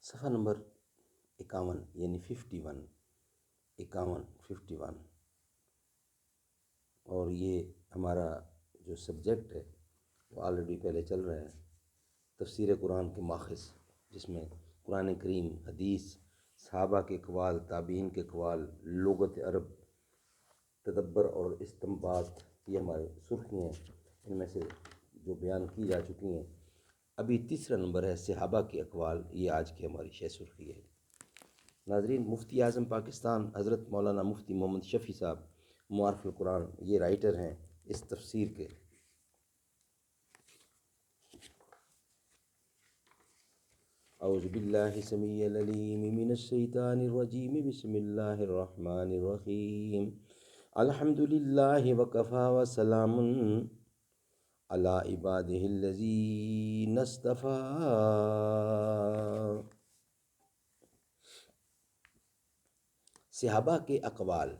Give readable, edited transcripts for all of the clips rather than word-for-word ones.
صفحہ نمبر 51 یعنی 51 اور یہ ہمارا جو سبجیکٹ ہے وہ آلریڈی پہلے چل رہا ہے، تفسیر قرآن کے ماخذ، جس میں قرآن کریم، حدیث، صحابہ کے اقوال، تابعین کے اقوال، لغت عرب، تدبر اور استنباط، یہ ہمارے سرخیاں ہیں، ان میں سے جو بیان کی جا چکی ہیں۔ ابھی تیسرا نمبر ہے صحابہ کے اقوال، یہ آج کی ہماری شہ سرخی ہے۔ ناظرین، مفتی اعظم پاکستان حضرت مولانا مفتی محمد شفیع صاحب معارف القرآن یہ رائٹر ہیں اس تفسیر کے۔ اعوذ باللہ السمیع العلیم من الشیطان الرجیم، بسم اللہ الرحمن الرحیم، الحمد للہ وکفی وسلام علی عبادہ الذین اصطفی۔ صحابہ کے اقوال،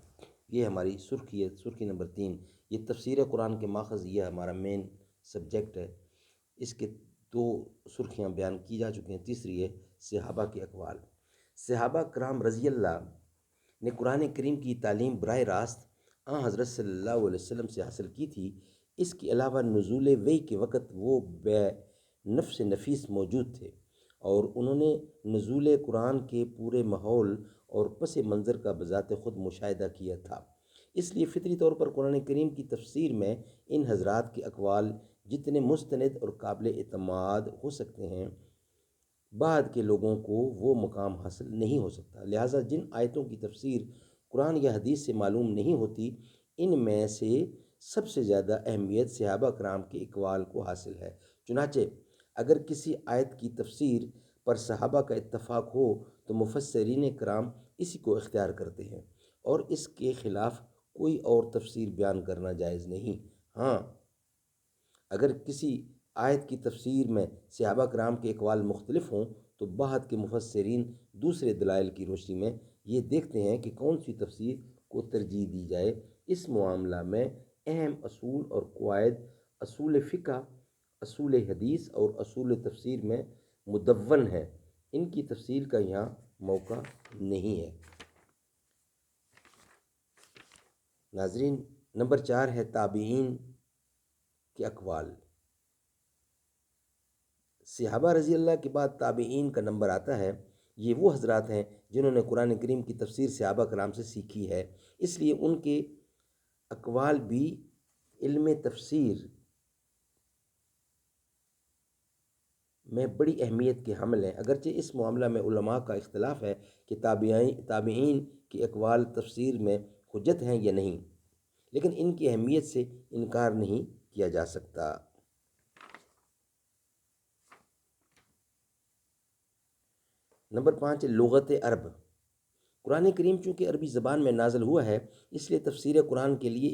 یہ ہماری سرخی ہے، سرخی نمبر 3۔ یہ تفسیر قرآن کے ماخذ، یہ ہمارا مین سبجیکٹ ہے۔ اس کے 2 سرخیاں بیان کی جا چکی ہیں، تیسری ہے صحابہ کے اقوال۔ صحابہ کرام رضی اللہ نے قرآن کریم کی تعلیم براہ راست حضرت صلی اللہ علیہ وسلم سے حاصل کی تھی۔ اس کے علاوہ نزول وحی کے وقت وہ بے نفس نفیس موجود تھے اور انہوں نے نزول قرآن کے پورے ماحول اور پس منظر کا بذات خود مشاہدہ کیا تھا۔ اس لیے فطری طور پر قرآن کریم کی تفسیر میں ان حضرات کے اقوال جتنے مستند اور قابل اعتماد ہو سکتے ہیں، بعد کے لوگوں کو وہ مقام حاصل نہیں ہو سکتا۔ لہٰذا جن آیتوں کی تفسیر قرآن یا حدیث سے معلوم نہیں ہوتی، ان میں سے سب سے زیادہ اہمیت صحابہ کرام کے اقوال کو حاصل ہے۔ چنانچہ اگر کسی آیت کی تفسیر پر صحابہ کا اتفاق ہو تو مفسرین کرام اسی کو اختیار کرتے ہیں اور اس کے خلاف کوئی اور تفسیر بیان کرنا جائز نہیں۔ ہاں، اگر کسی آیت کی تفسیر میں صحابہ کرام کے اقوال مختلف ہوں تو بعد کے مفسرین دوسرے دلائل کی روشنی میں یہ دیکھتے ہیں کہ کون سی تفسیر کو ترجیح دی جائے۔ اس معاملہ میں اہم اصول اور قواعد اصول فقہ، اصول حدیث اور اصول تفسیر میں مدون ہے، ان کی تفصیل کا یہاں موقع نہیں ہے۔ ناظرین، نمبر 4 ہے تابعین کے اقوال۔ صحابہ رضی اللہ کے بعد تابعین کا نمبر آتا ہے۔ یہ وہ حضرات ہیں جنہوں نے قرآن کریم کی تفسیر صحابہ کرام سے سیکھی ہے، اس لیے ان کے اقوال بھی علم تفسیر میں بڑی اہمیت کے حامل ہیں۔ اگرچہ اس معاملہ میں علماء کا اختلاف ہے کہ تابعین کے اقوال تفسیر میں حجت ہیں یا نہیں، لیکن ان کی اہمیت سے انکار نہیں کیا جا سکتا۔ نمبر 5 لغت عرب۔ قرآن کریم چونکہ عربی زبان میں نازل ہوا ہے، اس لیے تفسیر قرآن کے لیے